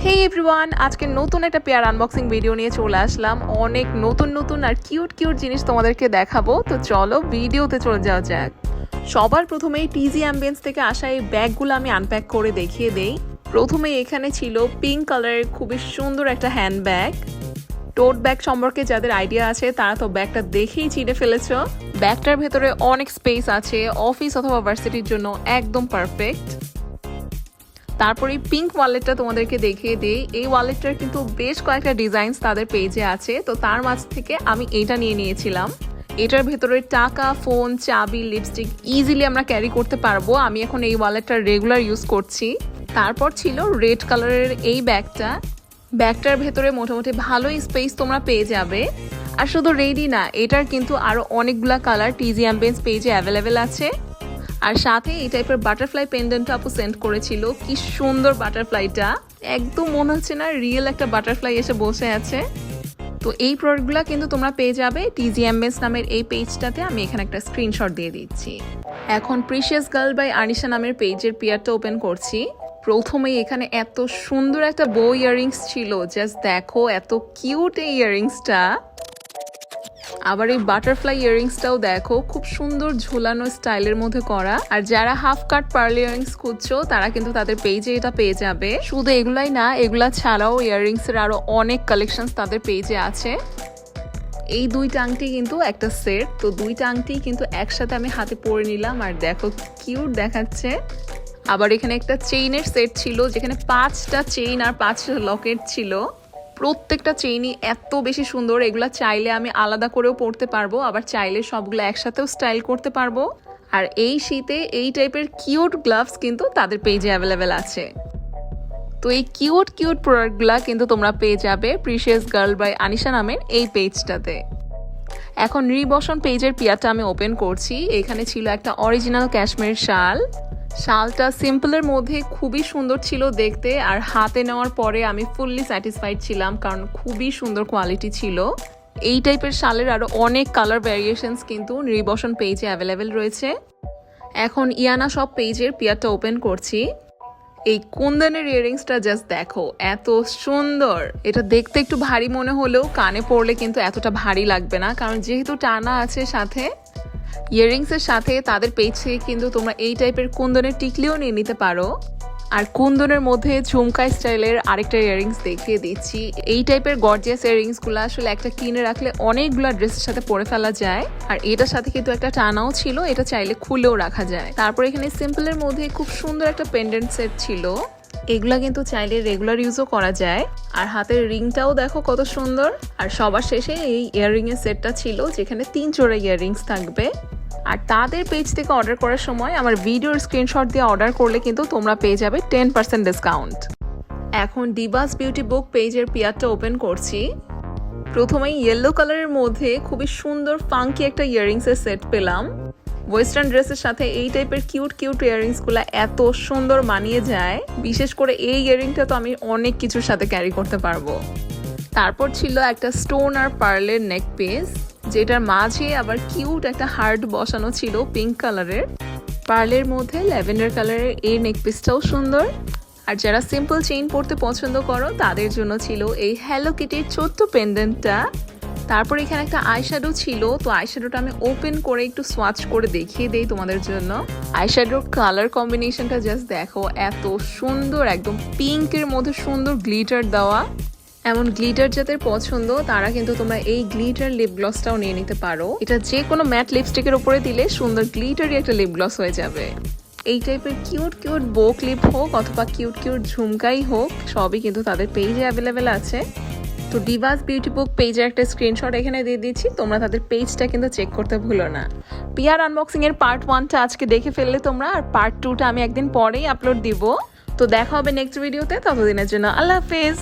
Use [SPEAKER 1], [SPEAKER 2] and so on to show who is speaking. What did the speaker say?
[SPEAKER 1] Hey everyone, আজকে নতুন একটা পেয়ার আনবক্সিং ভিডিও নিয়ে চলে আসলাম। অনেক নতুন আর কিউট জিনিস তোমাদেরকে দেখাবো। তো চলো ভিডিওতে চলে যাওয়া যাক। সবার প্রথমেই টিজি অ্যাম্বিয়েন্স থেকে আসা এই ব্যাগগুলো আমি আনপ্যাক করে দেখিয়ে দেই। প্রথমে এখানে ছিল পিঙ্ক কালারের খুবই সুন্দর একটা হ্যান্ড ব্যাগ। টোট ব্যাগ সম্পর্কে যাদের আইডিয়া আছে তারা তো ব্যাগটা দেখেই চিনে ফেলেছো। ব্যাগটার ভেতরে অনেক স্পেস আছে, অফিস অথবা ভার্সিটির জন্য একদম পারফেক্ট। তারপরে পিঙ্ক ওয়ালেটটা তোমাদেরকে দেখিয়ে দিই। এই ওয়ালেটটার কিন্তু বেশ কয়েকটা ডিজাইনস তাদের পেজে আছে, তো তার মাঝ থেকে আমি এইটা নিয়ে নিয়েছিলাম। এটার ভেতরে টাকা, ফোন, চাবি, লিপস্টিক ইজিলি আমরা ক্যারি করতে পারবো। আমি এখন এই ওয়ালেটটা রেগুলার ইউজ করছি। তারপর ছিল রেড কালারের এই ব্যাগটার ভেতরে মোটামুটি ভালোই স্পেস তোমরা পেয়ে যাবে। আর শুধু রেডই না, এটার কিন্তু আরো অনেকগুলা কালার টিজি অ্যাম্বিয়েন্স পেজে অ্যাভেলেবেল আছে। আর সাথে এই টাইপের বাটারফ্লাই পেন্ডেন্টটা আপু সেন্ড করেছিল। কি সুন্দর বাটারফ্লাইটা, একদম মনে হচ্ছে না রিয়েল একটা বাটারফ্লাই এসে বসে আছে। তো এই প্রোডাক্টগুলো কিন্তু তোমরা পেয়ে যাবে টিজি অ্যাম্বিয়েন্স নামের এই পেজটাতে। আমি এখানে একটা স্ক্রিনশট দিয়ে দিচ্ছি। এখন প্রিশিয়াস গার্ল বাই আনিশা নামের পেজের পেয়ারটা ওপেন করছি। প্রথমেই এখানে এত সুন্দর একটা বো ইয়াররিংস ছিল, জাস্ট দেখো এত কিউট এই ইয়াররিংসটা। আবার এই বাটারফ্লাই ইয়াররিংসটাও দেখো, খুব সুন্দর ঝোলানো স্টাইলের মধ্যে করা। আর যারা হাফ কাট পার্ল ইয়াররিংস খুঁজছো তারা কিন্তু তাদের পেজে এটা পেয়ে যাবে। শুধু এগুলাই না, এগুলা ছাড়াও ইয়াররিংস এর আরো অনেক কালেকশন তাদের পেজে আছে। এই দুইটা আংটি কিন্তু একটা সেট, তো দুইটা আংটি কিন্তু একসাথে আমি হাতে পরে নিলাম। আর দেখো কিউট দেখাচ্ছে। আবার এখানে একটা চেইনের সেট ছিল, যেখানে 5টা চেইন আর 5টা লকেট ছিল। প্রত্যেকটা চেইনই এত বেশি সুন্দর। এগুলা চাইলে আমি আলাদা করেও পরতে পারবো, আবার চাইলে সবগুলো একসাথেও স্টাইল করতে পারবো। আর এই শীতে এই টাইপের কিউট গ্লাভস কিন্তু তাদের পেজে অ্যাভেলেবেল আছে। তো এই কিউট প্রোডাক্টগুলা কিন্তু তোমরা পেয়ে যাবে প্রিশিয়াস গার্ল বাই আনিশা নামের এই পেজটাতে। এখন Nri-Boshon পেজের পেয়ারটা আমি ওপেন করছি। এখানে ছিল একটা অরিজিনাল ক্যাশমির শালটা সিম্পলের মধ্যে খুবই সুন্দর ছিল দেখতে। আর হাতে নেওয়ার পরে আমি ফুললি স্যাটিসফাইড ছিলাম, কারণ খুবই সুন্দর কোয়ালিটি ছিল। এই টাইপের শালের আরো অনেক কালার ভ্যারিয়েশনস কিন্তু Nri-Boshon পেজে অ্যাভেলেবেল রয়েছে। এখন IYANA সব পেজের পেয়ারটা ওপেন করছি। এই কুন্দনের ইয়াররিংসটা জাস্ট দেখো, এত সুন্দর। এটা দেখতে একটু ভারী মনে হলেও কানে পরলে কিন্তু এতটা ভারী লাগবে না, কারণ যেহেতু টানা আছে সাথে। ইয়াররিংসের সাথে তাদের পেজ থেকে কিন্তু তোমরা এই টাইপের কুন্দনের টিকলিও নিয়ে নিতে পারো। আর কুন্দনের মধ্যে ঝুমকা স্টাইলের আরেকটা ইয়াররিংস দেখিয়ে দিচ্ছি। এই টাইপের গর্জিয়াস ইয়াররিংসগুলো আসলে একটা কিনে রাখলে অনেকগুলো ড্রেসের সাথে পরে ফেলা যায়। আর এটার সাথে কিন্তু একটা টানাও ছিল, এটা চাইলে খুলেও রাখা যায়। তারপর এখানে সিম্পলের মধ্যে খুব সুন্দর একটা পেন্ডেন্ট সেট ছিল। এগুলা কিন্তু চাইলে রেগুলার ইউজও করা যায়। আর হাতের রিংটাও দেখো কত সুন্দর। আর সবার শেষে এই ইয়াররিং এর সেটটা ছিল, যেখানে 3 জোড়া ইয়াররিংস থাকবে। আর তাদের পেজ থেকে অর্ডার করার সময় আমার ভিডিওর স্ক্রিনশট দিয়ে অর্ডার করলে কিন্তু তোমরা পেয়ে যাবে 10% ডিসকাউন্ট। এখন ডিভাস বিউটি বুক পেজের পেয়ারটা ওপেন করছি। প্রথমেই ইয়েলো কালারের মধ্যে খুবই সুন্দর ফাঙ্কি একটা ইয়াররিংসের সেট পেলাম। ওয়েস্টার্ন ড্রেসের সাথে এই টাইপের কিউট ইয়াররিংসগুলো এত সুন্দর মানিয়ে যায়। বিশেষ করে এই ইয়াররিংটা তো আমি অনেক কিছুর সাথে ক্যারি করতে পারবো। তারপর ছিল একটা স্টোন আর পার্লের নেক পিস, যেটার মাঝে আবার কিউট একটা হার্ট বসানো ছিল পিঙ্ক কালারের। পার্লের মধ্যে ল্যাভেন্ডার কালারের এই নেক পিসটাও সুন্দর। আর যারা সিম্পল চেইন পরতে পছন্দ করো তাদের জন্য ছিল এই হ্যালো কিটির ছোট্ট পেন্ডেন্টটা। তারপর এখানে একটা আইশ্যাডো ছিল, তো আইশ্যাডোটা আমি ওপেন করে একটু সোয়াচ করে দেখিয়ে দেই তোমাদের জন্য। আইশ্যাডোর কালার কম্বিনেশনটা জাস্ট দেখো, এত সুন্দর, একদম পিঙ্কের মধ্যে সুন্দর গ্লিটার দেওয়া। এমন গ্লিটার যাদের পছন্দ তারা কিন্তু তোমরা এই গ্লিটার লিপ গ্লসটাও নিয়ে নিতে পারো। এটা যে কোনো ম্যাট লিপস্টিকের উপরে দিলে সুন্দর গ্লিটারি একটা লিপ গ্লস হয়ে যাবে। এই টাইপের কিউট বো ক্লিপ হোক অথবা কিউট ঝুমকাই হোক, সবই কিন্তু তাদের পেজে অ্যাভেলেবেল আছে। তো ডিভাস বিউটি বুক পেজের একটা স্ক্রিনশট এখানে দিয়ে দিচ্ছি, তোমরা তাদের পেজটা কিন্তু চেক করতে ভুলো না। পিয়ার আনবক্সিং এর পার্ট 1টা আজকে দেখে ফেললে তোমরা, আর পার্ট 2টা আমি একদিন পরেই আপলোড দিব। তো দেখা হবে নেক্সট ভিডিওতে, ততদিনের জন্য আল্লাহ হাফেজ।